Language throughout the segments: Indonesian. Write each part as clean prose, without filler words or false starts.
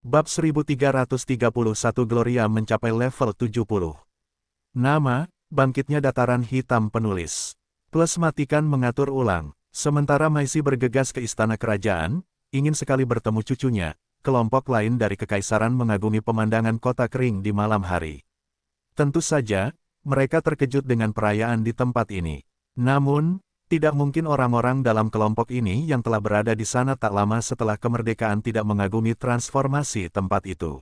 Bab 1331 Gloria mencapai level 70. Nama, Bangkitnya Dataran Hitam Penulis. Plus matikan mengatur ulang. Sementara Maisi bergegas ke istana kerajaan, ingin sekali bertemu cucunya, kelompok lain dari kekaisaran mengagumi pemandangan kota kering di malam hari. Tentu saja, mereka terkejut dengan perayaan di tempat ini. Namun, tidak mungkin orang-orang dalam kelompok ini yang telah berada di sana tak lama setelah kemerdekaan tidak mengagumi transformasi tempat itu.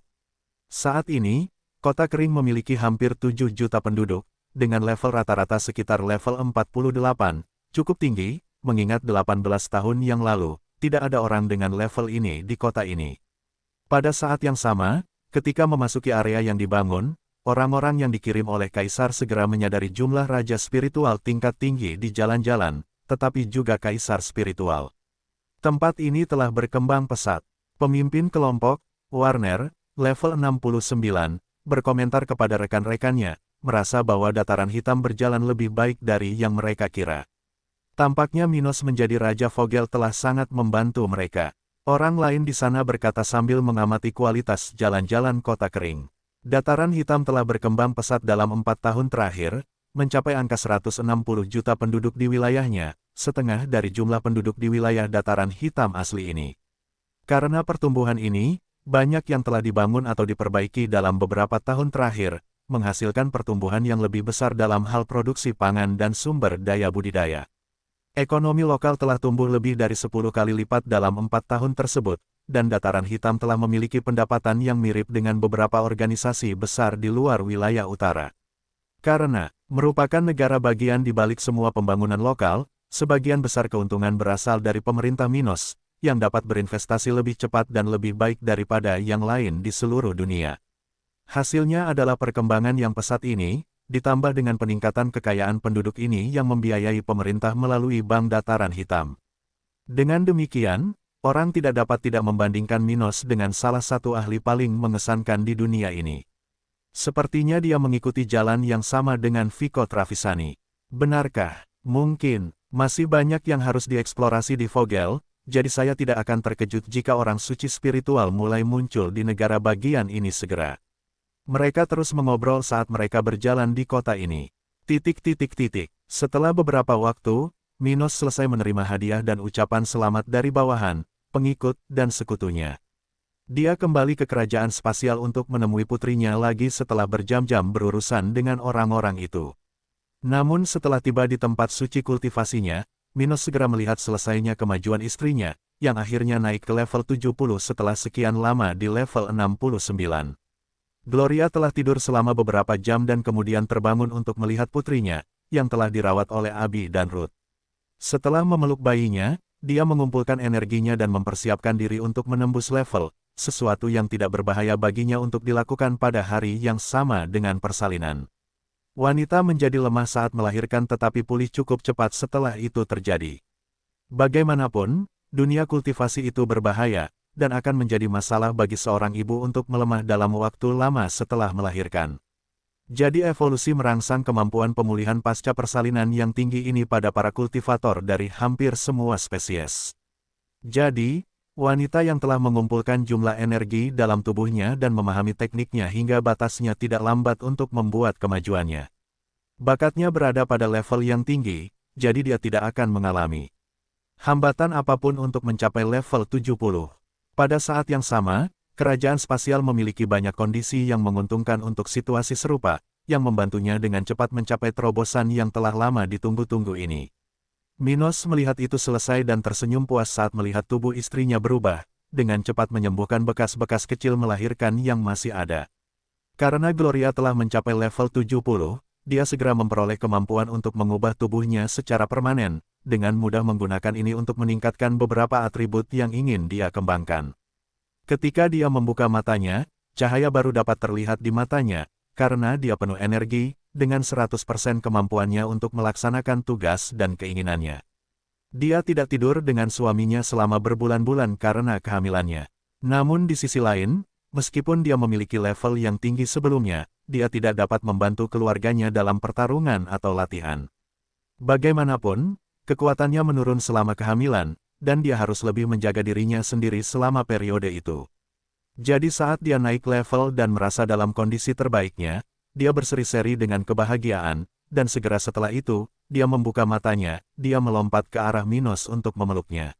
Saat ini, kota kering memiliki hampir 7 juta penduduk, dengan level rata-rata sekitar level 48, cukup tinggi, mengingat 18 tahun yang lalu, tidak ada orang dengan level ini di kota ini. Pada saat yang sama, ketika memasuki area yang dibangun, orang-orang yang dikirim oleh kaisar segera menyadari jumlah raja spiritual tingkat tinggi di jalan-jalan, tetapi juga kaisar spiritual. Tempat ini telah berkembang pesat. Pemimpin kelompok, Warner, level 69, berkomentar kepada rekan-rekannya, merasa bahwa dataran hitam berjalan lebih baik dari yang mereka kira. Tampaknya Minos menjadi Raja Vogel telah sangat membantu mereka. Orang lain di sana berkata sambil mengamati kualitas jalan-jalan kota kering. Dataran hitam telah berkembang pesat dalam 4 tahun terakhir, mencapai angka 160 juta penduduk di wilayahnya, setengah dari jumlah penduduk di wilayah dataran hitam asli ini. Karena pertumbuhan ini, banyak yang telah dibangun atau diperbaiki dalam beberapa tahun terakhir, menghasilkan pertumbuhan yang lebih besar dalam hal produksi pangan dan sumber daya budidaya. Ekonomi lokal telah tumbuh lebih dari 10 kali lipat dalam 4 tahun tersebut, dan dataran hitam telah memiliki pendapatan yang mirip dengan beberapa organisasi besar di luar wilayah utara. Karena merupakan negara bagian di balik semua pembangunan lokal, sebagian besar keuntungan berasal dari pemerintah Minos, yang dapat berinvestasi lebih cepat dan lebih baik daripada yang lain di seluruh dunia. Hasilnya adalah perkembangan yang pesat ini, ditambah dengan peningkatan kekayaan penduduk ini yang membiayai pemerintah melalui Bank Dataran Hitam. Dengan demikian, orang tidak dapat tidak membandingkan Minos dengan salah satu ahli paling mengesankan di dunia ini. Sepertinya dia mengikuti jalan yang sama dengan Vico Travisani. Benarkah? Mungkin, masih banyak yang harus dieksplorasi di Vogel, jadi saya tidak akan terkejut jika orang suci spiritual mulai muncul di negara bagian ini segera. Mereka terus mengobrol saat mereka berjalan di kota ini. Setelah beberapa waktu, Minos selesai menerima hadiah dan ucapan selamat dari bawahan, pengikut, dan sekutunya. Dia kembali ke kerajaan spasial untuk menemui putrinya lagi setelah berjam-jam berurusan dengan orang-orang itu. Namun setelah tiba di tempat suci kultivasinya, Minos segera melihat selesainya kemajuan istrinya, yang akhirnya naik ke level 70 setelah sekian lama di level 69. Gloria telah tidur selama beberapa jam dan kemudian terbangun untuk melihat putrinya, yang telah dirawat oleh Abi dan Ruth. Setelah memeluk bayinya, dia mengumpulkan energinya dan mempersiapkan diri untuk menembus level, sesuatu yang tidak berbahaya baginya untuk dilakukan pada hari yang sama dengan persalinan. Wanita menjadi lemah saat melahirkan tetapi pulih cukup cepat setelah itu terjadi. Bagaimanapun, dunia kultivasi itu berbahaya, dan akan menjadi masalah bagi seorang ibu untuk melemah dalam waktu lama setelah melahirkan. Jadi evolusi merangsang kemampuan pemulihan pasca persalinan yang tinggi ini pada para kultivator dari hampir semua spesies. Jadi, wanita yang telah mengumpulkan jumlah energi dalam tubuhnya dan memahami tekniknya hingga batasnya tidak lambat untuk membuat kemajuannya. Bakatnya berada pada level yang tinggi, jadi dia tidak akan mengalami hambatan apapun untuk mencapai level 70. Pada saat yang sama, kerajaan spasial memiliki banyak kondisi yang menguntungkan untuk situasi serupa, yang membantunya dengan cepat mencapai terobosan yang telah lama ditunggu-tunggu ini. Minos melihat itu selesai dan tersenyum puas saat melihat tubuh istrinya berubah, dengan cepat menyembuhkan bekas-bekas kecil melahirkan yang masih ada. Karena Gloria telah mencapai level 70, dia segera memperoleh kemampuan untuk mengubah tubuhnya secara permanen, dengan mudah menggunakan ini untuk meningkatkan beberapa atribut yang ingin dia kembangkan. Ketika dia membuka matanya, cahaya baru dapat terlihat di matanya, karena dia penuh energi, dengan 100% kemampuannya untuk melaksanakan tugas dan keinginannya. Dia tidak tidur dengan suaminya selama berbulan-bulan karena kehamilannya. Namun di sisi lain, meskipun dia memiliki level yang tinggi sebelumnya, dia tidak dapat membantu keluarganya dalam pertarungan atau latihan. Bagaimanapun, kekuatannya menurun selama kehamilan, dan dia harus lebih menjaga dirinya sendiri selama periode itu. Jadi saat dia naik level dan merasa dalam kondisi terbaiknya, dia berseri-seri dengan kebahagiaan, dan segera setelah itu, dia membuka matanya, dia melompat ke arah Minos untuk memeluknya.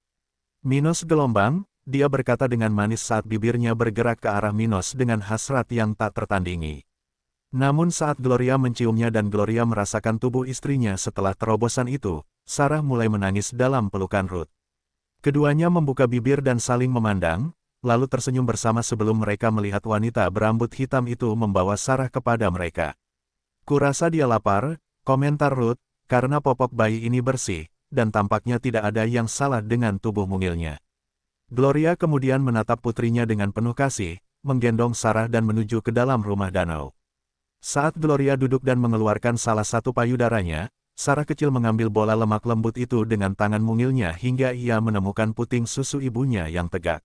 Minos gelombang, dia berkata dengan manis saat bibirnya bergerak ke arah Minos dengan hasrat yang tak tertandingi. Namun saat Gloria menciumnya dan Gloria merasakan tubuh istrinya setelah terobosan itu, Sarah mulai menangis dalam pelukan Ruth. Keduanya membuka bibir dan saling memandang, lalu tersenyum bersama sebelum mereka melihat wanita berambut hitam itu membawa Sarah kepada mereka. "Kurasa dia lapar," komentar Ruth, "karena popok bayi ini bersih, dan tampaknya tidak ada yang salah dengan tubuh mungilnya." Gloria kemudian menatap putrinya dengan penuh kasih, menggendong Sarah dan menuju ke dalam rumah danau. Saat Gloria duduk dan mengeluarkan salah satu payudaranya, Sarah kecil mengambil bola lemak lembut itu dengan tangan mungilnya hingga ia menemukan puting susu ibunya yang tegak.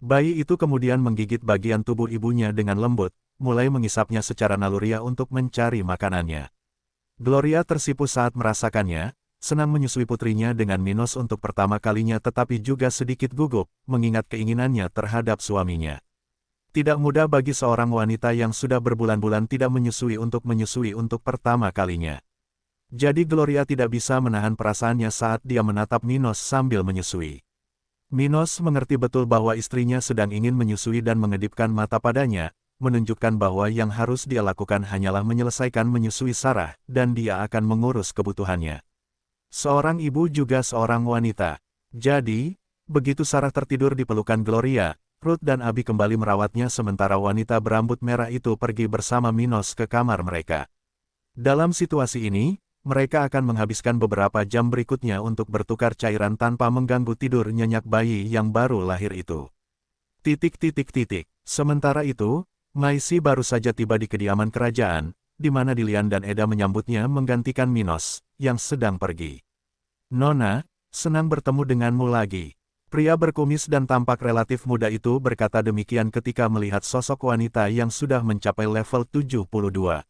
Bayi itu kemudian menggigit bagian tubuh ibunya dengan lembut, mulai mengisapnya secara naluriah untuk mencari makanannya. Gloria tersipu saat merasakannya, senang menyusui putrinya dengan Minos untuk pertama kalinya tetapi juga sedikit gugup, mengingat keinginannya terhadap suaminya. Tidak mudah bagi seorang wanita yang sudah berbulan-bulan tidak menyusui untuk pertama kalinya. Jadi Gloria tidak bisa menahan perasaannya saat dia menatap Minos sambil menyusui. Minos mengerti betul bahwa istrinya sedang ingin menyusui dan mengedipkan mata padanya, menunjukkan bahwa yang harus dia lakukan hanyalah menyelesaikan menyusui Sarah, dan dia akan mengurus kebutuhannya. Seorang ibu juga seorang wanita. Jadi, begitu Sarah tertidur di pelukan Gloria, Ruth dan Abi kembali merawatnya sementara wanita berambut merah itu pergi bersama Minos ke kamar mereka. Dalam situasi ini, mereka akan menghabiskan beberapa jam berikutnya untuk bertukar cairan tanpa mengganggu tidur nyenyak bayi yang baru lahir itu. Sementara itu, Maisy baru saja tiba di kediaman kerajaan, di mana Dilian dan Eda menyambutnya menggantikan Minos, yang sedang pergi. "Nona, senang bertemu denganmu lagi." Pria berkumis dan tampak relatif muda itu berkata demikian ketika melihat sosok wanita yang sudah mencapai level 72.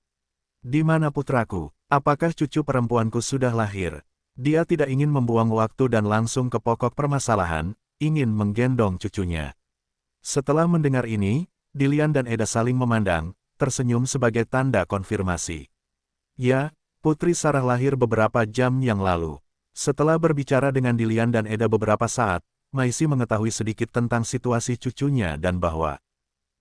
"Di mana putraku? Apakah cucu perempuanku sudah lahir?" Dia tidak ingin membuang waktu dan langsung ke pokok permasalahan, ingin menggendong cucunya. Setelah mendengar ini, Dilian dan Eda saling memandang, tersenyum sebagai tanda konfirmasi. "Ya, putri Sarah lahir beberapa jam yang lalu." Setelah berbicara dengan Dilian dan Eda beberapa saat, Maisy mengetahui sedikit tentang situasi cucunya dan bahwa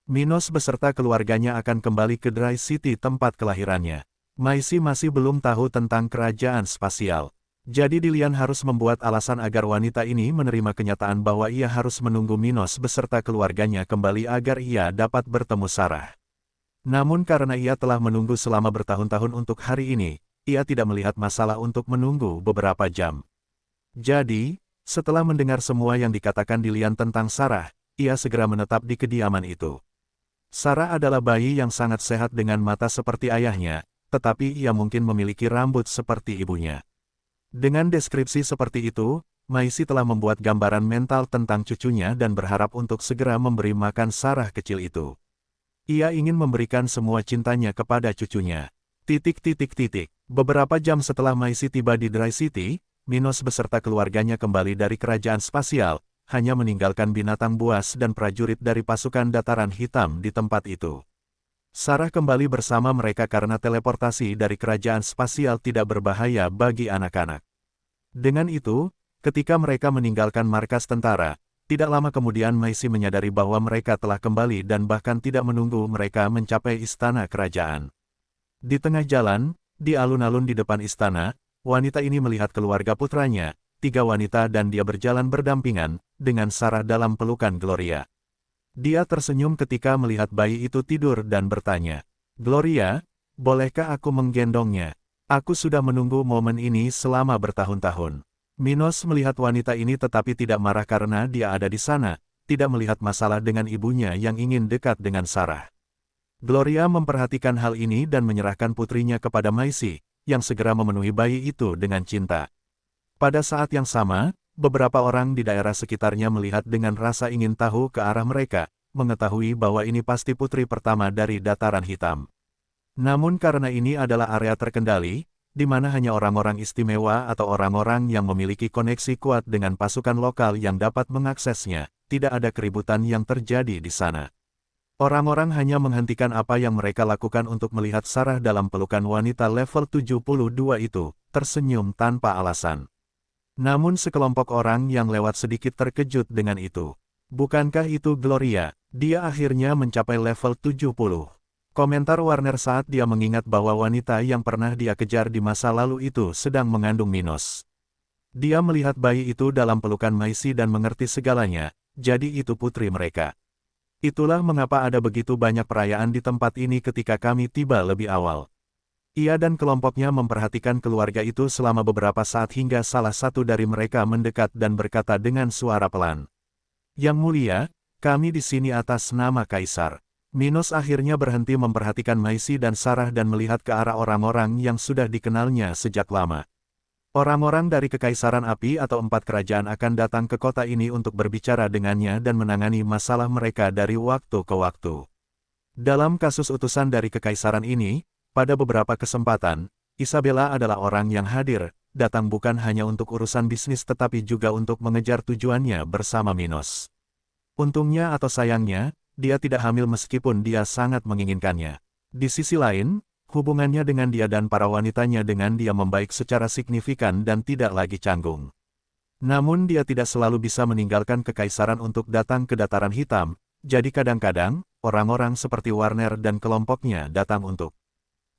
Minos beserta keluarganya akan kembali ke Dry City tempat kelahirannya. Maisy masih belum tahu tentang kerajaan spasial. Jadi Dilian harus membuat alasan agar wanita ini menerima kenyataan bahwa ia harus menunggu Minos beserta keluarganya kembali agar ia dapat bertemu Sarah. Namun karena ia telah menunggu selama bertahun-tahun untuk hari ini, ia tidak melihat masalah untuk menunggu beberapa jam. Jadi, setelah mendengar semua yang dikatakan Dilian tentang Sarah, ia segera menetap di kediaman itu. Sarah adalah bayi yang sangat sehat dengan mata seperti ayahnya, tetapi ia mungkin memiliki rambut seperti ibunya. Dengan deskripsi seperti itu, Maisy telah membuat gambaran mental tentang cucunya dan berharap untuk segera memberi makan Sarah kecil itu. Ia ingin memberikan semua cintanya kepada cucunya. Beberapa jam setelah Maisy tiba di Dry City, Minos beserta keluarganya kembali dari kerajaan spasial, hanya meninggalkan binatang buas dan prajurit dari pasukan dataran hitam di tempat itu. Sarah kembali bersama mereka karena teleportasi dari kerajaan spasial tidak berbahaya bagi anak-anak. Dengan itu, ketika mereka meninggalkan markas tentara, tidak lama kemudian Maisy menyadari bahwa mereka telah kembali dan bahkan tidak menunggu mereka mencapai istana kerajaan. Di tengah jalan, di alun-alun di depan istana, wanita ini melihat keluarga putranya, 3 wanita dan dia berjalan berdampingan, dengan Sarah dalam pelukan Gloria. Dia tersenyum ketika melihat bayi itu tidur dan bertanya, "Gloria, bolehkah aku menggendongnya? Aku sudah menunggu momen ini selama bertahun-tahun." Minos melihat wanita ini tetapi tidak marah karena dia ada di sana, tidak melihat masalah dengan ibunya yang ingin dekat dengan Sarah. Gloria memperhatikan hal ini dan menyerahkan putrinya kepada Maisy, yang segera memenuhi bayi itu dengan cinta. Pada saat yang sama, beberapa orang di daerah sekitarnya melihat dengan rasa ingin tahu ke arah mereka, mengetahui bahwa ini pasti putri pertama dari dataran hitam. Namun karena ini adalah area terkendali, di mana hanya orang-orang istimewa atau orang-orang yang memiliki koneksi kuat dengan pasukan lokal yang dapat mengaksesnya, tidak ada keributan yang terjadi di sana. Orang-orang hanya menghentikan apa yang mereka lakukan untuk melihat Sarah dalam pelukan wanita level 72 itu, tersenyum tanpa alasan. Namun sekelompok orang yang lewat sedikit terkejut dengan itu. Bukankah itu Gloria? Dia akhirnya mencapai level 70. Komentar Warner saat dia mengingat bahwa wanita yang pernah dia kejar di masa lalu itu sedang mengandung Minos. Dia melihat bayi itu dalam pelukan Maisie dan mengerti segalanya, jadi itu putri mereka. Itulah mengapa ada begitu banyak perayaan di tempat ini ketika kami tiba lebih awal. Ia dan kelompoknya memperhatikan keluarga itu selama beberapa saat hingga salah satu dari mereka mendekat dan berkata dengan suara pelan. Yang mulia, kami di sini atas nama Kaisar. Minos akhirnya berhenti memperhatikan Maisie dan Sarah dan melihat ke arah orang-orang yang sudah dikenalnya sejak lama. Orang-orang dari Kekaisaran Api atau 4 kerajaan akan datang ke kota ini untuk berbicara dengannya dan menangani masalah mereka dari waktu ke waktu. Dalam kasus utusan dari Kekaisaran ini, pada beberapa kesempatan, Isabella adalah orang yang hadir, datang bukan hanya untuk urusan bisnis tetapi juga untuk mengejar tujuannya bersama Minos. Untungnya atau sayangnya, dia tidak hamil meskipun dia sangat menginginkannya. Di sisi lain, hubungannya dengan dia dan para wanitanya dengan dia membaik secara signifikan dan tidak lagi canggung. Namun dia tidak selalu bisa meninggalkan kekaisaran untuk datang ke Dataran Hitam, jadi kadang-kadang, orang-orang seperti Warner dan kelompoknya datang untuk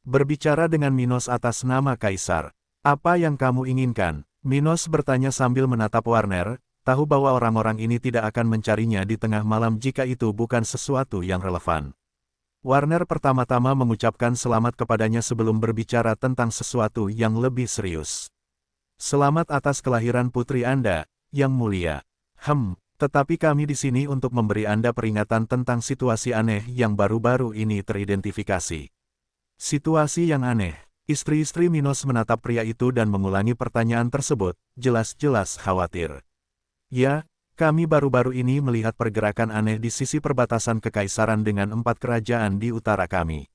berbicara dengan Minos atas nama Kaisar. Apa yang kamu inginkan? Minos bertanya sambil menatap Warner, tahu bahwa orang-orang ini tidak akan mencarinya di tengah malam jika itu bukan sesuatu yang relevan. Warner pertama-tama mengucapkan selamat kepadanya sebelum berbicara tentang sesuatu yang lebih serius. Selamat atas kelahiran putri Anda, Yang Mulia. Tetapi kami di sini untuk memberi Anda peringatan tentang situasi aneh yang baru-baru ini teridentifikasi. Situasi yang aneh. Istri-istri Minos menatap pria itu dan mengulangi pertanyaan tersebut, jelas-jelas khawatir. Ya, kami baru-baru ini melihat pergerakan aneh di sisi perbatasan kekaisaran dengan 4 kerajaan di utara kami.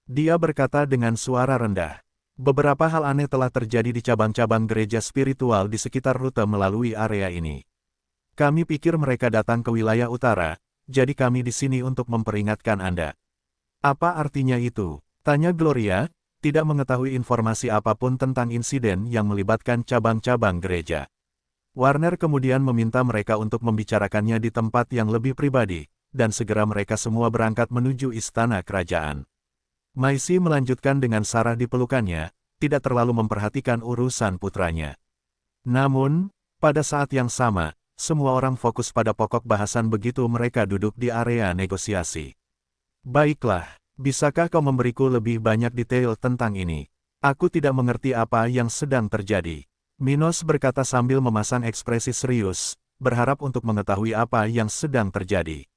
Dia berkata dengan suara rendah. Beberapa hal aneh telah terjadi di cabang-cabang gereja spiritual di sekitar rute melalui area ini. Kami pikir mereka datang ke wilayah utara, jadi kami di sini untuk memperingatkan Anda. Apa artinya itu? Tanya Gloria, tidak mengetahui informasi apapun tentang insiden yang melibatkan cabang-cabang gereja. Warner kemudian meminta mereka untuk membicarakannya di tempat yang lebih pribadi, dan segera mereka semua berangkat menuju istana kerajaan. Maisie melanjutkan dengan Sarah di pelukannya, tidak terlalu memperhatikan urusan putranya. Namun, pada saat yang sama, semua orang fokus pada pokok bahasan begitu mereka duduk di area negosiasi. Baiklah, bisakah kau memberiku lebih banyak detail tentang ini? Aku tidak mengerti apa yang sedang terjadi. Minos berkata sambil memasang ekspresi serius, berharap untuk mengetahui apa yang sedang terjadi.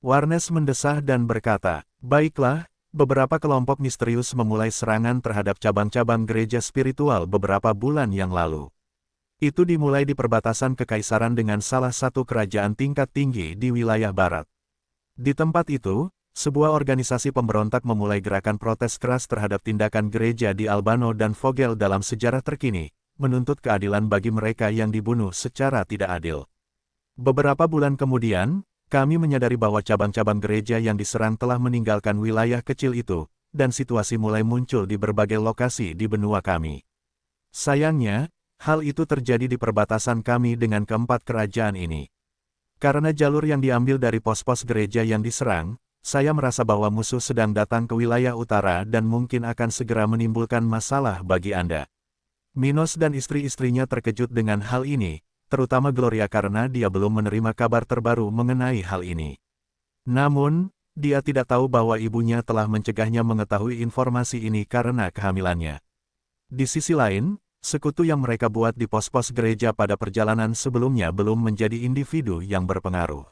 Warnes mendesah dan berkata, baiklah, beberapa kelompok misterius memulai serangan terhadap cabang-cabang gereja spiritual beberapa bulan yang lalu. Itu dimulai di perbatasan kekaisaran dengan salah satu kerajaan tingkat tinggi di wilayah barat. Di tempat itu, sebuah organisasi pemberontak memulai gerakan protes keras terhadap tindakan gereja di Albano dan Vogel dalam sejarah terkini, menuntut keadilan bagi mereka yang dibunuh secara tidak adil. Beberapa bulan kemudian, kami menyadari bahwa cabang-cabang gereja yang diserang telah meninggalkan wilayah kecil itu, dan situasi mulai muncul di berbagai lokasi di benua kami. Sayangnya, hal itu terjadi di perbatasan kami dengan keempat kerajaan ini. Karena jalur yang diambil dari pos-pos gereja yang diserang, saya merasa bahwa musuh sedang datang ke wilayah utara dan mungkin akan segera menimbulkan masalah bagi Anda. Minos dan istri-istrinya terkejut dengan hal ini, terutama Gloria karena dia belum menerima kabar terbaru mengenai hal ini. Namun, dia tidak tahu bahwa ibunya telah mencegahnya mengetahui informasi ini karena kehamilannya. Di sisi lain, sekutu yang mereka buat di pos-pos gereja pada perjalanan sebelumnya belum menjadi individu yang berpengaruh.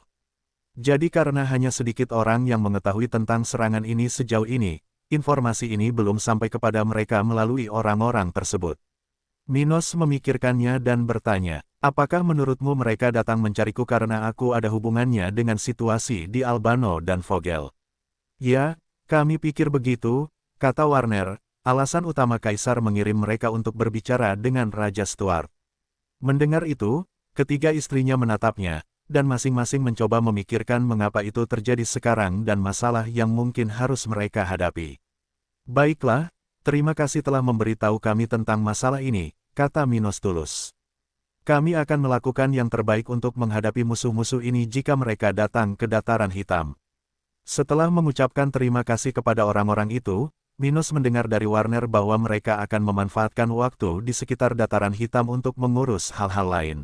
Jadi karena hanya sedikit orang yang mengetahui tentang serangan ini sejauh ini, informasi ini belum sampai kepada mereka melalui orang-orang tersebut. Minos memikirkannya dan bertanya, apakah menurutmu mereka datang mencariku karena aku ada hubungannya dengan situasi di Albano dan Vogel? Ya, kami pikir begitu, kata Warner, alasan utama Kaisar mengirim mereka untuk berbicara dengan Raja Stuart. Mendengar itu, ketiga istrinya menatapnya, dan masing-masing mencoba memikirkan mengapa itu terjadi sekarang dan masalah yang mungkin harus mereka hadapi. Baiklah, terima kasih telah memberitahu kami tentang masalah ini, kata Minos tulus. Kami akan melakukan yang terbaik untuk menghadapi musuh-musuh ini jika mereka datang ke dataran hitam. Setelah mengucapkan terima kasih kepada orang-orang itu, Minos mendengar dari Warner bahwa mereka akan memanfaatkan waktu di sekitar dataran hitam untuk mengurus hal-hal lain.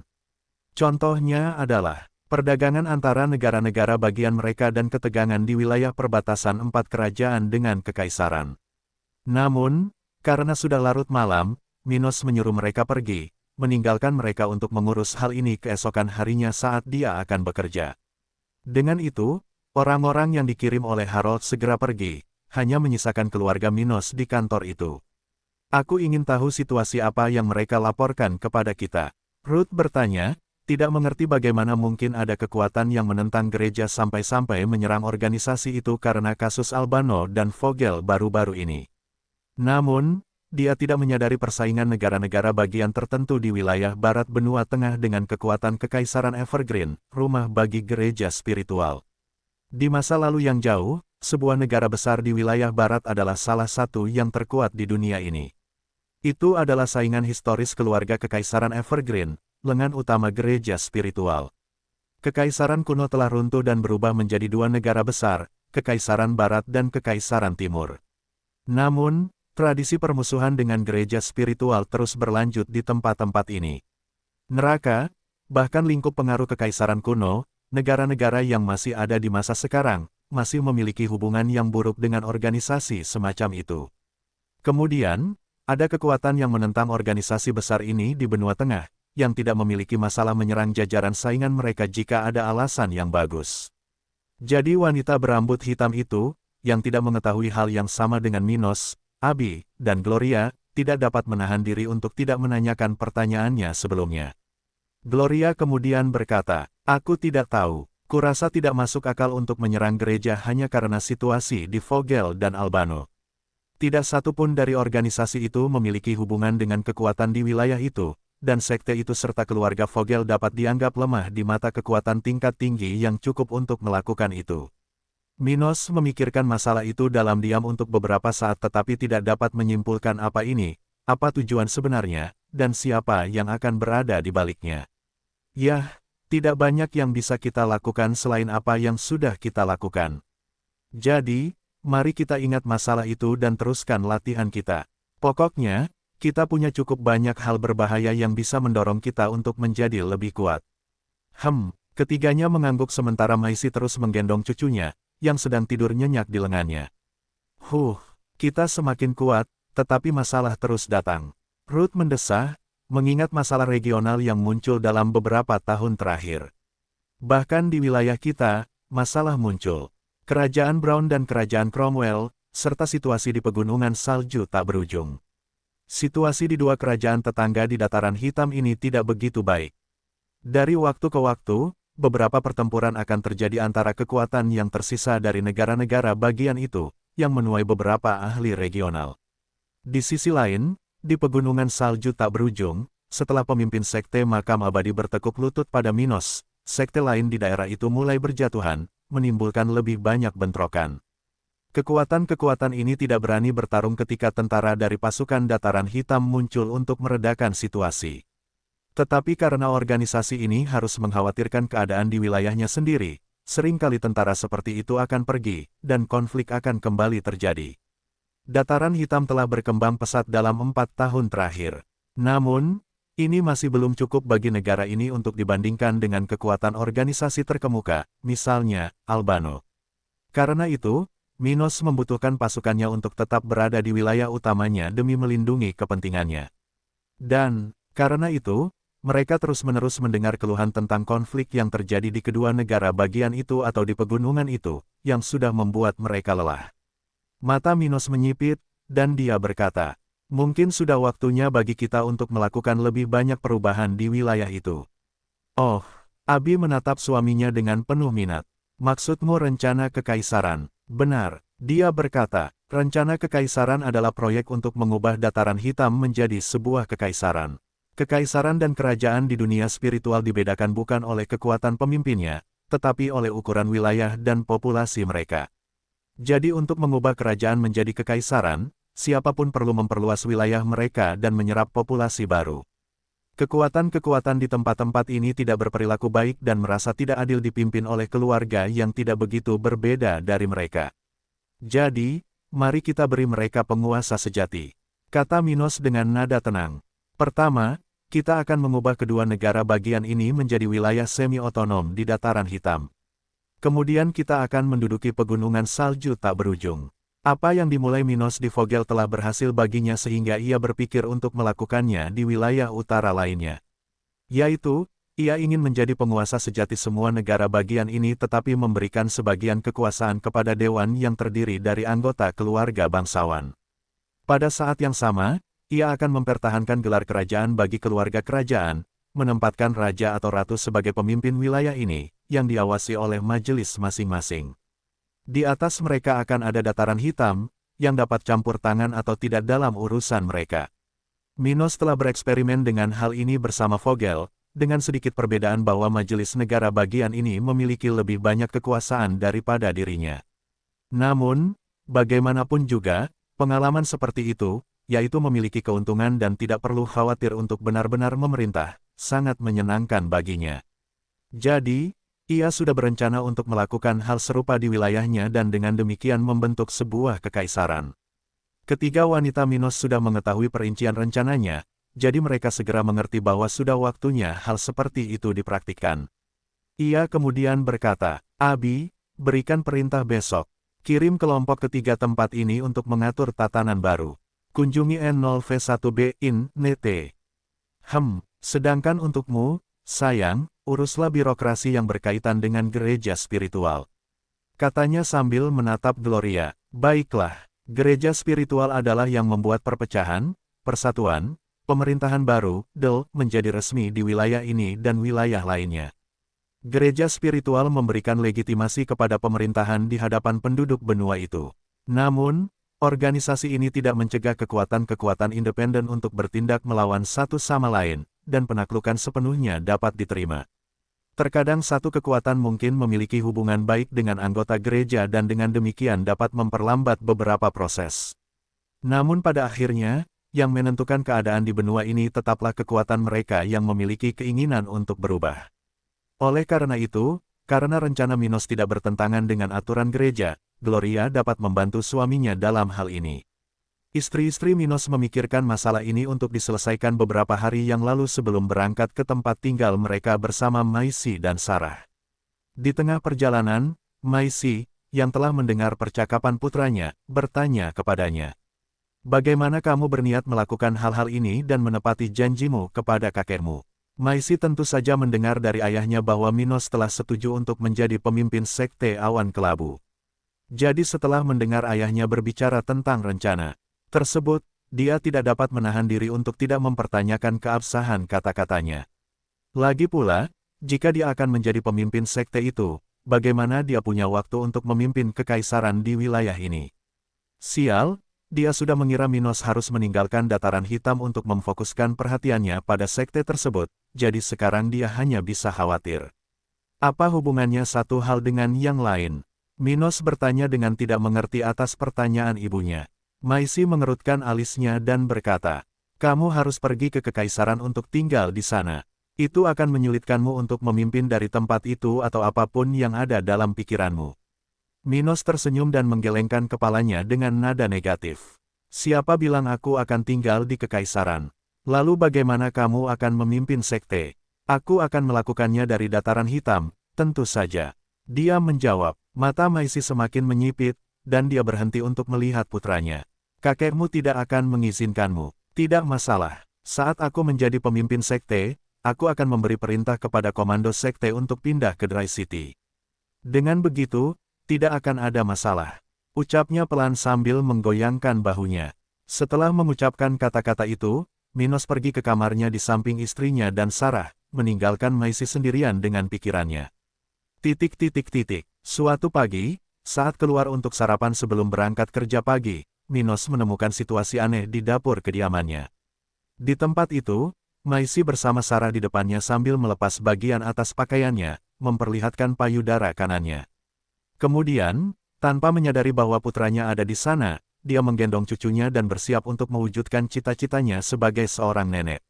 Contohnya adalah perdagangan antara negara-negara bagian mereka dan ketegangan di wilayah perbatasan 4 kerajaan dengan kekaisaran. Namun, karena sudah larut malam, Minos menyuruh mereka pergi, meninggalkan mereka untuk mengurus hal ini keesokan harinya saat dia akan bekerja. Dengan itu, orang-orang yang dikirim oleh Harold segera pergi, hanya menyisakan keluarga Minos di kantor itu. Aku ingin tahu situasi apa yang mereka laporkan kepada kita. Ruth bertanya, tidak mengerti bagaimana mungkin ada kekuatan yang menentang gereja sampai-sampai menyerang organisasi itu karena kasus Albano dan Vogel baru-baru ini. Namun, dia tidak menyadari persaingan negara-negara bagian tertentu di wilayah barat benua tengah dengan kekuatan Kekaisaran Evergreen, rumah bagi gereja spiritual. Di masa lalu yang jauh, sebuah negara besar di wilayah barat adalah salah satu yang terkuat di dunia ini. Itu adalah saingan historis keluarga Kekaisaran Evergreen, lengan utama gereja spiritual. Kekaisaran kuno telah runtuh dan berubah menjadi dua negara besar, Kekaisaran Barat dan Kekaisaran Timur. Namun, tradisi permusuhan dengan gereja spiritual terus berlanjut di tempat-tempat ini. Neraka, bahkan lingkup pengaruh Kekaisaran kuno, negara-negara yang masih ada di masa sekarang, masih memiliki hubungan yang buruk dengan organisasi semacam itu. Kemudian, ada kekuatan yang menentang organisasi besar ini di benua tengah, yang tidak memiliki masalah menyerang jajaran saingan mereka jika ada alasan yang bagus. Jadi wanita berambut hitam itu, yang tidak mengetahui hal yang sama dengan Minos, Abi, dan Gloria, tidak dapat menahan diri untuk tidak menanyakan pertanyaannya sebelumnya. Gloria kemudian berkata, "Aku tidak tahu. Kurasa tidak masuk akal untuk menyerang gereja hanya karena situasi di Vogel dan Albano. Tidak satu pun dari organisasi itu memiliki hubungan dengan kekuatan di wilayah itu, dan sekte itu serta keluarga Vogel dapat dianggap lemah di mata kekuatan tingkat tinggi yang cukup untuk melakukan itu." Minos memikirkan masalah itu dalam diam untuk beberapa saat tetapi tidak dapat menyimpulkan apa tujuan sebenarnya, dan siapa yang akan berada di baliknya. Yah, tidak banyak yang bisa kita lakukan selain apa yang sudah kita lakukan. Jadi, mari kita ingat masalah itu dan teruskan latihan kita. Pokoknya, kita punya cukup banyak hal berbahaya yang bisa mendorong kita untuk menjadi lebih kuat. Ketiganya mengangguk sementara Maisie terus menggendong cucunya, yang sedang tidur nyenyak di lengannya. Kita semakin kuat, tetapi masalah terus datang. Ruth mendesah, mengingat masalah regional yang muncul dalam beberapa tahun terakhir. Bahkan di wilayah kita, masalah muncul. Kerajaan Brown dan Kerajaan Cromwell, serta situasi di pegunungan salju tak berujung. Situasi di dua kerajaan tetangga di dataran hitam ini tidak begitu baik. Dari waktu ke waktu, beberapa pertempuran akan terjadi antara kekuatan yang tersisa dari negara-negara bagian itu, yang menuai beberapa ahli regional. Di sisi lain, di pegunungan salju tak berujung, setelah pemimpin sekte makam abadi bertekuk lutut pada Minos, sekte lain di daerah itu mulai berjatuhan, menimbulkan lebih banyak bentrokan. Kekuatan-kekuatan ini tidak berani bertarung ketika tentara dari pasukan dataran hitam muncul untuk meredakan situasi. Tetapi karena organisasi ini harus mengkhawatirkan keadaan di wilayahnya sendiri, seringkali tentara seperti itu akan pergi, dan konflik akan kembali terjadi. Dataran hitam telah berkembang pesat dalam 4 tahun terakhir. Namun, ini masih belum cukup bagi negara ini untuk dibandingkan dengan kekuatan organisasi terkemuka, misalnya, Albano. Karena itu, Minos membutuhkan pasukannya untuk tetap berada di wilayah utamanya demi melindungi kepentingannya. Dan, karena itu, mereka terus-menerus mendengar keluhan tentang konflik yang terjadi di kedua negara bagian itu atau di pegunungan itu, yang sudah membuat mereka lelah. Mata Minos menyipit, dan dia berkata, "Mungkin sudah waktunya bagi kita untuk melakukan lebih banyak perubahan di wilayah itu." "Oh," Abi menatap suaminya dengan penuh minat. "Maksudmu rencana kekaisaran?" "Benar," dia berkata, "rencana kekaisaran adalah proyek untuk mengubah dataran hitam menjadi sebuah kekaisaran. Kekaisaran dan kerajaan di dunia spiritual dibedakan bukan oleh kekuatan pemimpinnya, tetapi oleh ukuran wilayah dan populasi mereka. Jadi untuk mengubah kerajaan menjadi kekaisaran, siapapun perlu memperluas wilayah mereka dan menyerap populasi baru. Kekuatan-kekuatan di tempat-tempat ini tidak berperilaku baik dan merasa tidak adil dipimpin oleh keluarga yang tidak begitu berbeda dari mereka. Jadi, mari kita beri mereka penguasa sejati, kata Minos dengan nada tenang. Pertama, kita akan mengubah kedua negara bagian ini menjadi wilayah semi-otonom di dataran hitam. Kemudian kita akan menduduki pegunungan salju tak berujung. Apa yang dimulai Minos di Vogel telah berhasil baginya sehingga ia berpikir untuk melakukannya di wilayah utara lainnya. Yaitu, ia ingin menjadi penguasa sejati semua negara bagian ini tetapi memberikan sebagian kekuasaan kepada dewan yang terdiri dari anggota keluarga bangsawan. Pada saat yang sama, ia akan mempertahankan gelar kerajaan bagi keluarga kerajaan, menempatkan raja atau ratu sebagai pemimpin wilayah ini, yang diawasi oleh majelis masing-masing. Di atas mereka akan ada dataran hitam, yang dapat campur tangan atau tidak dalam urusan mereka. Minos telah bereksperimen dengan hal ini bersama Vogel, dengan sedikit perbedaan bahwa majelis negara bagian ini memiliki lebih banyak kekuasaan daripada dirinya. Namun, bagaimanapun juga, pengalaman seperti itu, yaitu memiliki keuntungan dan tidak perlu khawatir untuk benar-benar memerintah, sangat menyenangkan baginya. Jadi, ia sudah berencana untuk melakukan hal serupa di wilayahnya dan dengan demikian membentuk sebuah kekaisaran. Ketiga wanita Minos sudah mengetahui perincian rencananya, jadi mereka segera mengerti bahwa sudah waktunya hal seperti itu dipraktikkan. Ia kemudian berkata, Abi, berikan perintah besok. Kirim kelompok ketiga tempat ini untuk mengatur tatanan baru. Kunjungi N0V1B in Nete. Sedangkan untukmu, sayang, uruslah birokrasi yang berkaitan dengan gereja spiritual. Katanya sambil menatap Gloria. Baiklah, gereja spiritual adalah yang membuat perpecahan, persatuan, pemerintahan baru, menjadi resmi di wilayah ini dan wilayah lainnya. Gereja spiritual memberikan legitimasi kepada pemerintahan di hadapan penduduk benua itu. Namun, organisasi ini tidak mencegah kekuatan-kekuatan independen untuk bertindak melawan satu sama lain, dan penaklukan sepenuhnya dapat diterima. Terkadang satu kekuatan mungkin memiliki hubungan baik dengan anggota gereja dan dengan demikian dapat memperlambat beberapa proses. Namun pada akhirnya, yang menentukan keadaan di benua ini tetaplah kekuatan mereka yang memiliki keinginan untuk berubah. Oleh karena itu, karena rencana Minos tidak bertentangan dengan aturan gereja, Gloria dapat membantu suaminya dalam hal ini. Istri-istri Minos memikirkan masalah ini untuk diselesaikan beberapa hari yang lalu sebelum berangkat ke tempat tinggal mereka bersama Maisi dan Sarah. Di tengah perjalanan, Maisi, yang telah mendengar percakapan putranya, bertanya kepadanya. Bagaimana kamu berniat melakukan hal-hal ini dan menepati janjimu kepada kakekmu? Maisi tentu saja mendengar dari ayahnya bahwa Minos telah setuju untuk menjadi pemimpin sekte awan kelabu. Jadi setelah mendengar ayahnya berbicara tentang rencana tersebut, dia tidak dapat menahan diri untuk tidak mempertanyakan keabsahan kata-katanya. Lagi pula, jika dia akan menjadi pemimpin sekte itu, bagaimana dia punya waktu untuk memimpin kekaisaran di wilayah ini? Sial, dia sudah mengira Minos harus meninggalkan dataran hitam untuk memfokuskan perhatiannya pada sekte tersebut, jadi sekarang dia hanya bisa khawatir. Apa hubungannya satu hal dengan yang lain? Minos bertanya dengan tidak mengerti atas pertanyaan ibunya. Maisi mengerutkan alisnya dan berkata, kamu harus pergi ke kekaisaran untuk tinggal di sana. Itu akan menyulitkanmu untuk memimpin dari tempat itu atau apapun yang ada dalam pikiranmu. Minos tersenyum dan menggelengkan kepalanya dengan nada negatif. Siapa bilang aku akan tinggal di kekaisaran? Lalu bagaimana kamu akan memimpin sekte? Aku akan melakukannya dari dataran hitam, tentu saja. Dia menjawab. Mata Maisi semakin menyipit, dan dia berhenti untuk melihat putranya. Kakekmu tidak akan mengizinkanmu. Tidak masalah. Saat aku menjadi pemimpin sekte, aku akan memberi perintah kepada komando sekte untuk pindah ke Dry City. Dengan begitu, tidak akan ada masalah. Ucapnya pelan sambil menggoyangkan bahunya. Setelah mengucapkan kata-kata itu, Minos pergi ke kamarnya di samping istrinya dan Sarah, meninggalkan Maisi sendirian dengan pikirannya. Suatu pagi, saat keluar untuk sarapan sebelum berangkat kerja pagi, Minos menemukan situasi aneh di dapur kediamannya. Di tempat itu, Maisi bersama Sarah di depannya sambil melepas bagian atas pakaiannya, memperlihatkan payudara kanannya. Kemudian, tanpa menyadari bahwa putranya ada di sana, dia menggendong cucunya dan bersiap untuk mewujudkan cita-citanya sebagai seorang nenek.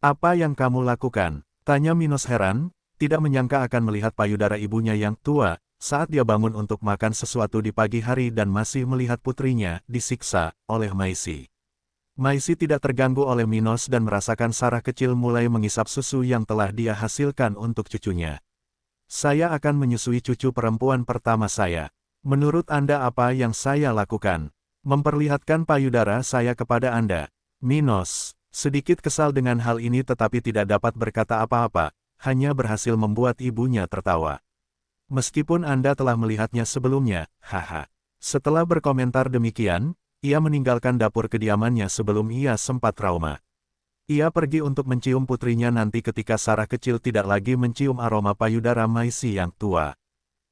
"Apa yang kamu lakukan?" tanya Minos heran, tidak menyangka akan melihat payudara ibunya yang tua, saat dia bangun untuk makan sesuatu di pagi hari dan masih melihat putrinya disiksa oleh Maisi. Maisi tidak terganggu oleh Minos dan merasakan Sarah kecil mulai mengisap susu yang telah dia hasilkan untuk cucunya. "Saya akan menyusui cucu perempuan pertama saya. Menurut Anda apa yang saya lakukan? Memperlihatkan payudara saya kepada Anda." Minos sedikit kesal dengan hal ini tetapi tidak dapat berkata apa-apa, hanya berhasil membuat ibunya tertawa. "Meskipun Anda telah melihatnya sebelumnya, haha." Setelah berkomentar demikian, ia meninggalkan dapur kediamannya sebelum ia sempat trauma. Ia pergi untuk mencium putrinya nanti ketika Sarah kecil tidak lagi mencium aroma payudara Maisi yang tua.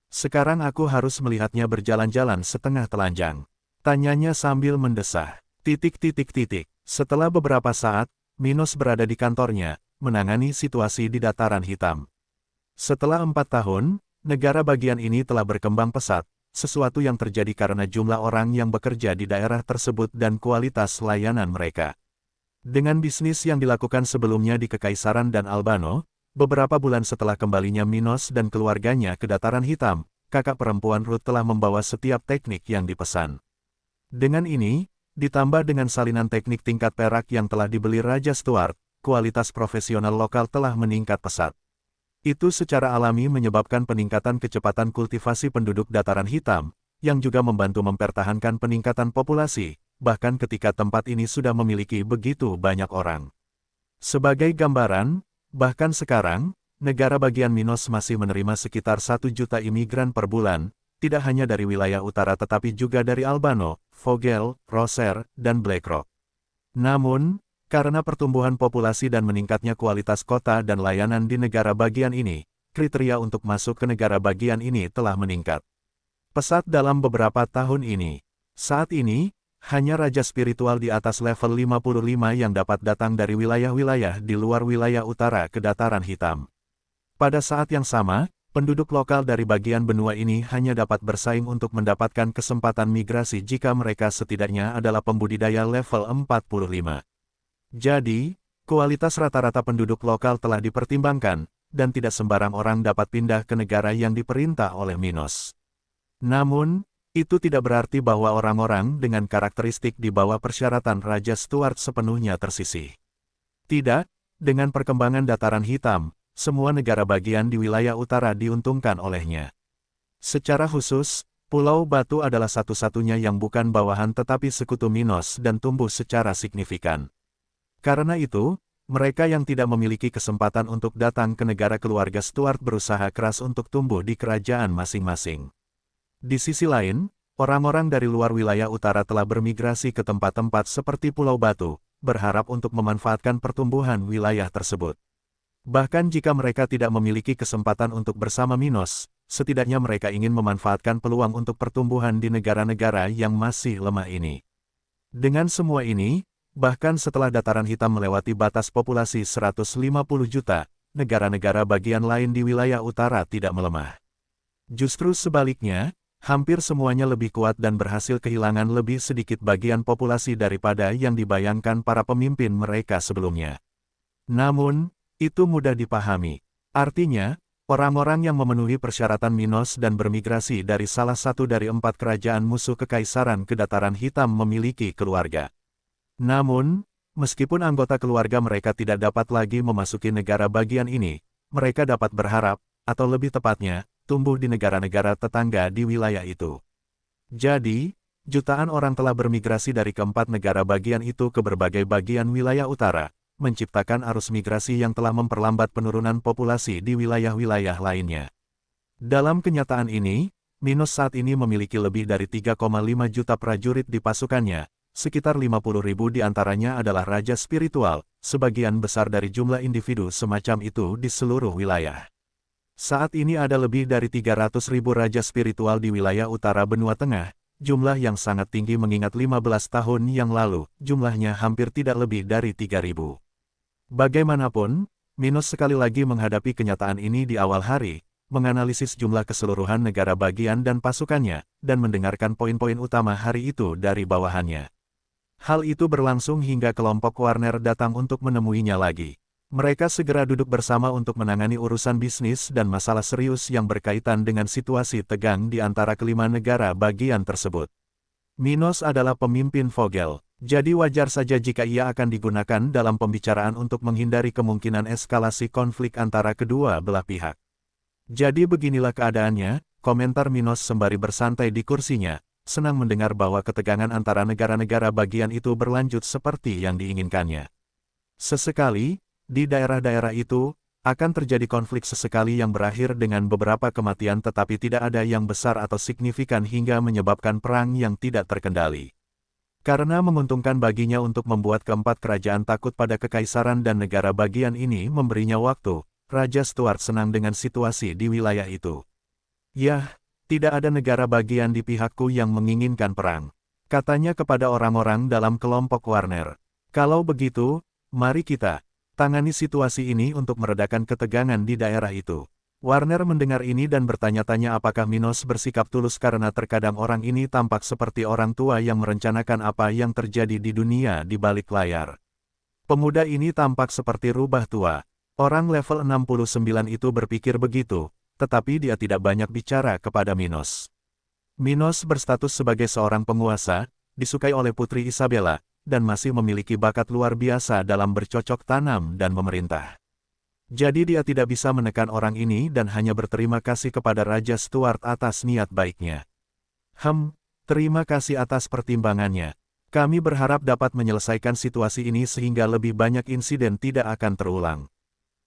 "Sekarang aku harus melihatnya berjalan-jalan setengah telanjang," tanyanya sambil mendesah. Setelah beberapa saat, Minos berada di kantornya, menangani situasi di dataran hitam. Setelah 4 tahun, negara bagian ini telah berkembang pesat, sesuatu yang terjadi karena jumlah orang yang bekerja di daerah tersebut dan kualitas layanan mereka. Dengan bisnis yang dilakukan sebelumnya di Kekaisaran dan Albano, beberapa bulan setelah kembalinya Minos dan keluarganya ke Dataran Hitam, kakak perempuan Ruth telah membawa setiap teknik yang dipesan. Dengan ini, ditambah dengan salinan teknik tingkat perak yang telah dibeli Raja Stuart, kualitas profesional lokal telah meningkat pesat. Itu secara alami menyebabkan peningkatan kecepatan kultivasi penduduk Dataran Hitam, yang juga membantu mempertahankan peningkatan populasi, bahkan ketika tempat ini sudah memiliki begitu banyak orang. Sebagai gambaran, bahkan sekarang, negara bagian Minos masih menerima sekitar 1 juta imigran per bulan, tidak hanya dari wilayah utara tetapi juga dari Albano, Vogel, Roser, dan Blackrock. Namun, karena pertumbuhan populasi dan meningkatnya kualitas kota dan layanan di negara bagian ini, kriteria untuk masuk ke negara bagian ini telah meningkat pesat dalam beberapa tahun ini. Saat ini, hanya raja spiritual di atas level 55 yang dapat datang dari wilayah-wilayah di luar wilayah utara ke Dataran Hitam. Pada saat yang sama, penduduk lokal dari bagian benua ini hanya dapat bersaing untuk mendapatkan kesempatan migrasi jika mereka setidaknya adalah pembudidaya level 45. Jadi, kualitas rata-rata penduduk lokal telah dipertimbangkan, dan tidak sembarang orang dapat pindah ke negara yang diperintah oleh Minos. Namun, itu tidak berarti bahwa orang-orang dengan karakteristik di bawah persyaratan Raja Stuart sepenuhnya tersisih. Tidak, dengan perkembangan Dataran Hitam, semua negara bagian di wilayah utara diuntungkan olehnya. Secara khusus, Pulau Batu adalah satu-satunya yang bukan bawahan tetapi sekutu Minos dan tumbuh secara signifikan. Karena itu, mereka yang tidak memiliki kesempatan untuk datang ke negara keluarga Stuart berusaha keras untuk tumbuh di kerajaan masing-masing. Di sisi lain, orang-orang dari luar wilayah utara telah bermigrasi ke tempat-tempat seperti Pulau Batu, berharap untuk memanfaatkan pertumbuhan wilayah tersebut. Bahkan jika mereka tidak memiliki kesempatan untuk bersama Minos, setidaknya mereka ingin memanfaatkan peluang untuk pertumbuhan di negara-negara yang masih lemah ini. Dengan semua ini, bahkan setelah Dataran Hitam melewati batas populasi 150 juta, negara-negara bagian lain di wilayah utara tidak melemah. Justru sebaliknya, hampir semuanya lebih kuat dan berhasil kehilangan lebih sedikit bagian populasi daripada yang dibayangkan para pemimpin mereka sebelumnya. Namun, itu mudah dipahami. Artinya, orang-orang yang memenuhi persyaratan Minos dan bermigrasi dari salah satu dari 4 kerajaan musuh Kekaisaran ke Dataran Hitam memiliki keluarga. Namun, meskipun anggota keluarga mereka tidak dapat lagi memasuki negara bagian ini, mereka dapat berharap, atau lebih tepatnya, tumbuh di negara-negara tetangga di wilayah itu. Jadi, jutaan orang telah bermigrasi dari keempat negara bagian itu ke berbagai bagian wilayah utara, menciptakan arus migrasi yang telah memperlambat penurunan populasi di wilayah-wilayah lainnya. Dalam kenyataan ini, Minos saat ini memiliki lebih dari 3,5 juta prajurit di pasukannya, sekitar 50.000 di antaranya adalah raja spiritual, sebagian besar dari jumlah individu semacam itu di seluruh wilayah. Saat ini ada lebih dari 300.000 raja spiritual di wilayah utara benua tengah, jumlah yang sangat tinggi mengingat 15 tahun yang lalu, jumlahnya hampir tidak lebih dari 3.000. Bagaimanapun, Minos sekali lagi menghadapi kenyataan ini di awal hari, menganalisis jumlah keseluruhan negara bagian dan pasukannya, dan mendengarkan poin-poin utama hari itu dari bawahannya. Hal itu berlangsung hingga kelompok Warner datang untuk menemuinya lagi. Mereka segera duduk bersama untuk menangani urusan bisnis dan masalah serius yang berkaitan dengan situasi tegang di antara kelima negara bagian tersebut. Minos adalah pemimpin Vogel, jadi wajar saja jika ia akan digunakan dalam pembicaraan untuk menghindari kemungkinan eskalasi konflik antara kedua belah pihak. Jadi beginilah keadaannya, komentar Minos sembari bersantai di kursinya, senang mendengar bahwa ketegangan antara negara-negara bagian itu berlanjut seperti yang diinginkannya. Sesekali, di daerah-daerah itu, akan terjadi konflik sesekali yang berakhir dengan beberapa kematian tetapi tidak ada yang besar atau signifikan hingga menyebabkan perang yang tidak terkendali. Karena menguntungkan baginya untuk membuat keempat kerajaan takut pada kekaisaran dan negara bagian ini memberinya waktu, Raja Stuart senang dengan situasi di wilayah itu. Yah, tidak ada negara bagian di pihakku yang menginginkan perang, katanya kepada orang-orang dalam kelompok Warner. Kalau begitu, mari kita tangani situasi ini untuk meredakan ketegangan di daerah itu. Warner mendengar ini dan bertanya-tanya apakah Minos bersikap tulus karena terkadang orang ini tampak seperti orang tua yang merencanakan apa yang terjadi di dunia di balik layar. Pemuda ini tampak seperti rubah tua. Orang level 69 itu berpikir begitu, tetapi dia tidak banyak bicara kepada Minos. Minos berstatus sebagai seorang penguasa, disukai oleh Putri Isabella, dan masih memiliki bakat luar biasa dalam bercocok tanam dan memerintah. Jadi dia tidak bisa menekan orang ini dan hanya berterima kasih kepada Raja Stuart atas niat baiknya. Terima kasih atas pertimbangannya. Kami berharap dapat menyelesaikan situasi ini sehingga lebih banyak insiden tidak akan terulang.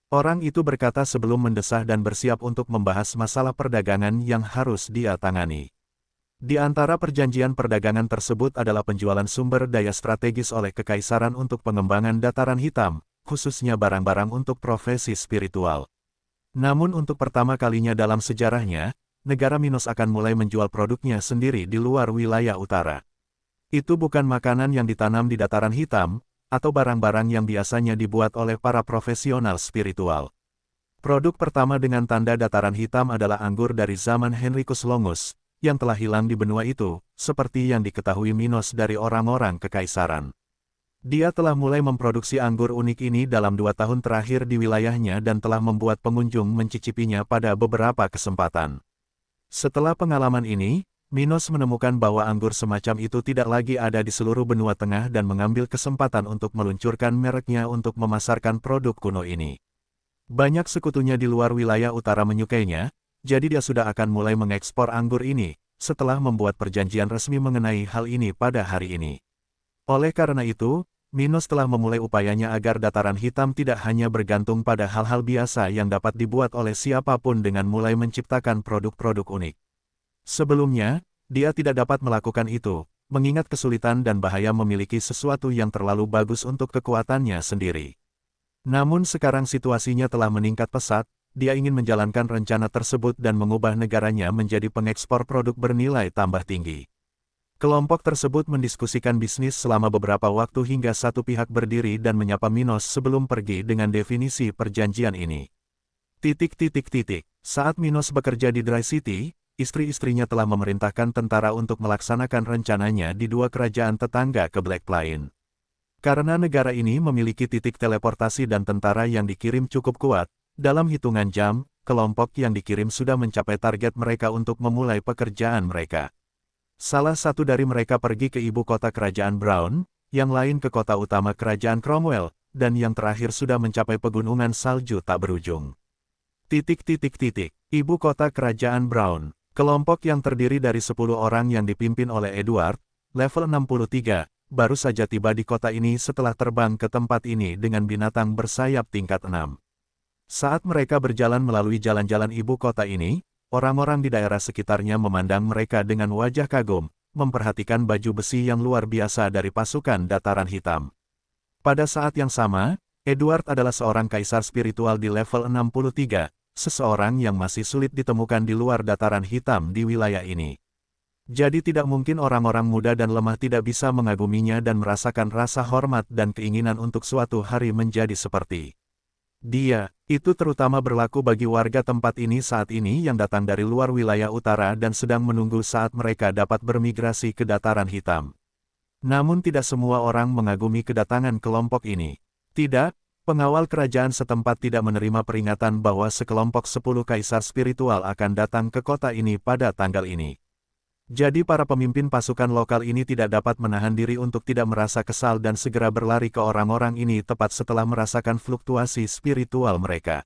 Orang itu berkata sebelum mendesah dan bersiap untuk membahas masalah perdagangan yang harus dia tangani. Di antara perjanjian perdagangan tersebut adalah penjualan sumber daya strategis oleh kekaisaran untuk pengembangan dataran hitam, khususnya barang-barang untuk profesi spiritual. Namun untuk pertama kalinya dalam sejarahnya, negara Minos akan mulai menjual produknya sendiri di luar wilayah utara. Itu bukan makanan yang ditanam di dataran hitam, atau barang-barang yang biasanya dibuat oleh para profesional spiritual. Produk pertama dengan tanda dataran hitam adalah anggur dari zaman Henricus Longus, yang telah hilang di benua itu, seperti yang diketahui Minos dari orang-orang kekaisaran. Dia telah mulai memproduksi anggur unik ini dalam 2 tahun terakhir di wilayahnya dan telah membuat pengunjung mencicipinya pada beberapa kesempatan. Setelah pengalaman ini, Minos menemukan bahwa anggur semacam itu tidak lagi ada di seluruh benua tengah dan mengambil kesempatan untuk meluncurkan mereknya untuk memasarkan produk kuno ini. Banyak sekutunya di luar wilayah utara menyukainya, jadi dia sudah akan mulai mengekspor anggur ini, setelah membuat perjanjian resmi mengenai hal ini pada hari ini. Oleh karena itu, Minos telah memulai upayanya agar dataran hitam tidak hanya bergantung pada hal-hal biasa yang dapat dibuat oleh siapapun dengan mulai menciptakan produk-produk unik. Sebelumnya, dia tidak dapat melakukan itu, mengingat kesulitan dan bahaya memiliki sesuatu yang terlalu bagus untuk kekuatannya sendiri. Namun sekarang situasinya telah meningkat pesat, dia ingin menjalankan rencana tersebut dan mengubah negaranya menjadi pengekspor produk bernilai tambah tinggi. Kelompok tersebut mendiskusikan bisnis selama beberapa waktu hingga satu pihak berdiri dan menyapa Minos sebelum pergi dengan definisi perjanjian ini. Saat Minos bekerja di Dry City, istri-istrinya telah memerintahkan tentara untuk melaksanakan rencananya di 2 kerajaan tetangga ke Black Plain. Karena negara ini memiliki titik teleportasi dan tentara yang dikirim cukup kuat, dalam hitungan jam, kelompok yang dikirim sudah mencapai target mereka untuk memulai pekerjaan mereka. Salah satu dari mereka pergi ke ibu kota kerajaan Brown, yang lain ke kota utama kerajaan Cromwell, dan yang terakhir sudah mencapai pegunungan salju tak berujung. Ibu kota kerajaan Brown, kelompok yang terdiri dari 10 orang yang dipimpin oleh Edward, level 63, baru saja tiba di kota ini setelah terbang ke tempat ini dengan binatang bersayap tingkat 6. Saat mereka berjalan melalui jalan-jalan ibu kota ini, orang-orang di daerah sekitarnya memandang mereka dengan wajah kagum, memperhatikan baju besi yang luar biasa dari pasukan dataran hitam. Pada saat yang sama, Edward adalah seorang kaisar spiritual di level 63, seseorang yang masih sulit ditemukan di luar dataran hitam di wilayah ini. Jadi tidak mungkin orang-orang muda dan lemah tidak bisa mengaguminya dan merasakan rasa hormat dan keinginan untuk suatu hari menjadi seperti dia. Itu terutama berlaku bagi warga tempat ini saat ini yang datang dari luar wilayah utara dan sedang menunggu saat mereka dapat bermigrasi ke dataran hitam. Namun tidak semua orang mengagumi kedatangan kelompok ini. Tidak, pengawal kerajaan setempat tidak menerima peringatan bahwa sekelompok 10 kaisar spiritual akan datang ke kota ini pada tanggal ini. Jadi para pemimpin pasukan lokal ini tidak dapat menahan diri untuk tidak merasa kesal dan segera berlari ke orang-orang ini tepat setelah merasakan fluktuasi spiritual mereka.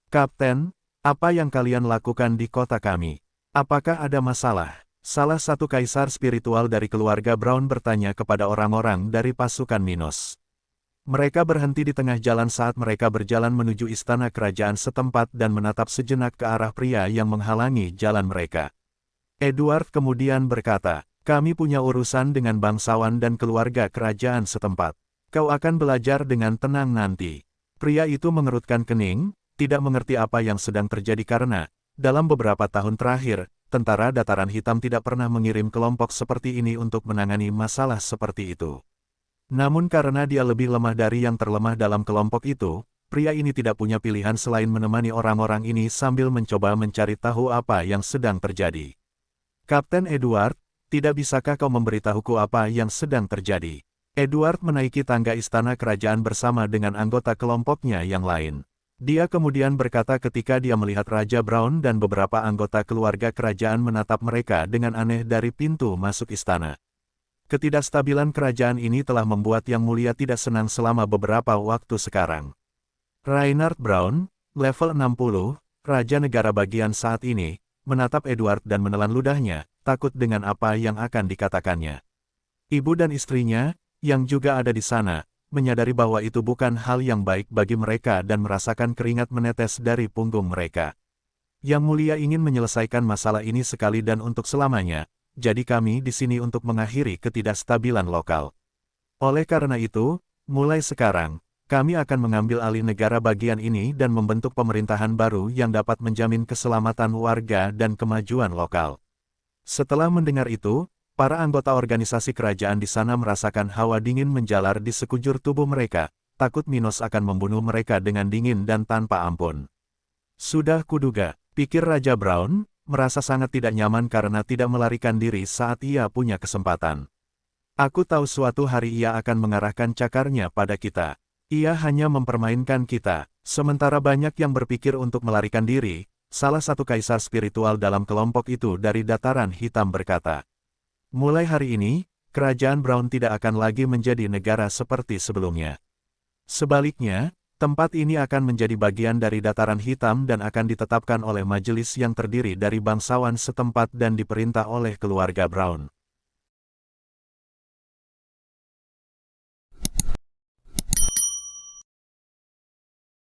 Kapten, apa yang kalian lakukan di kota kami? Apakah ada masalah? Salah satu kaisar spiritual dari keluarga Brown bertanya kepada orang-orang dari pasukan Minos. Mereka berhenti di tengah jalan saat mereka berjalan menuju istana kerajaan setempat dan menatap sejenak ke arah pria yang menghalangi jalan mereka. Edward kemudian berkata, "Kami punya urusan dengan bangsawan dan keluarga kerajaan setempat. Kau akan belajar dengan tenang nanti." Pria itu mengerutkan kening, tidak mengerti apa yang sedang terjadi karena, dalam beberapa tahun terakhir, tentara dataran hitam tidak pernah mengirim kelompok seperti ini untuk menangani masalah seperti itu. Namun karena dia lebih lemah dari yang terlemah dalam kelompok itu, pria ini tidak punya pilihan selain menemani orang-orang ini sambil mencoba mencari tahu apa yang sedang terjadi. Kapten Edward, tidak bisakah kau memberitahuku apa yang sedang terjadi? Edward menaiki tangga istana kerajaan bersama dengan anggota kelompoknya yang lain. Dia kemudian berkata ketika dia melihat Raja Brown dan beberapa anggota keluarga kerajaan menatap mereka dengan aneh dari pintu masuk istana. Ketidakstabilan kerajaan ini telah membuat Yang Mulia tidak senang selama beberapa waktu sekarang. Reinhard Brown, level 60, Raja Negara bagian saat ini, menatap Edward dan menelan ludahnya, takut dengan apa yang akan dikatakannya. Ibu dan istrinya, yang juga ada di sana, menyadari bahwa itu bukan hal yang baik bagi mereka dan merasakan keringat menetes dari punggung mereka. Yang Mulia ingin menyelesaikan masalah ini sekali dan untuk selamanya, jadi kami di sini untuk mengakhiri ketidakstabilan lokal. Oleh karena itu, mulai sekarang, kami akan mengambil alih negara bagian ini dan membentuk pemerintahan baru yang dapat menjamin keselamatan warga dan kemajuan lokal. Setelah mendengar itu, para anggota organisasi kerajaan di sana merasakan hawa dingin menjalar di sekujur tubuh mereka, takut Minos akan membunuh mereka dengan dingin dan tanpa ampun. Sudah kuduga, pikir Raja Brown, merasa sangat tidak nyaman karena tidak melarikan diri saat ia punya kesempatan. Aku tahu suatu hari ia akan mengarahkan cakarnya pada kita. Ia hanya mempermainkan kita, sementara banyak yang berpikir untuk melarikan diri. Salah satu kaisar spiritual dalam kelompok itu dari dataran hitam berkata, "Mulai hari ini, kerajaan Brown tidak akan lagi menjadi negara seperti sebelumnya. Sebaliknya, tempat ini akan menjadi bagian dari dataran hitam dan akan ditetapkan oleh majelis yang terdiri dari bangsawan setempat dan diperintah oleh keluarga Brown."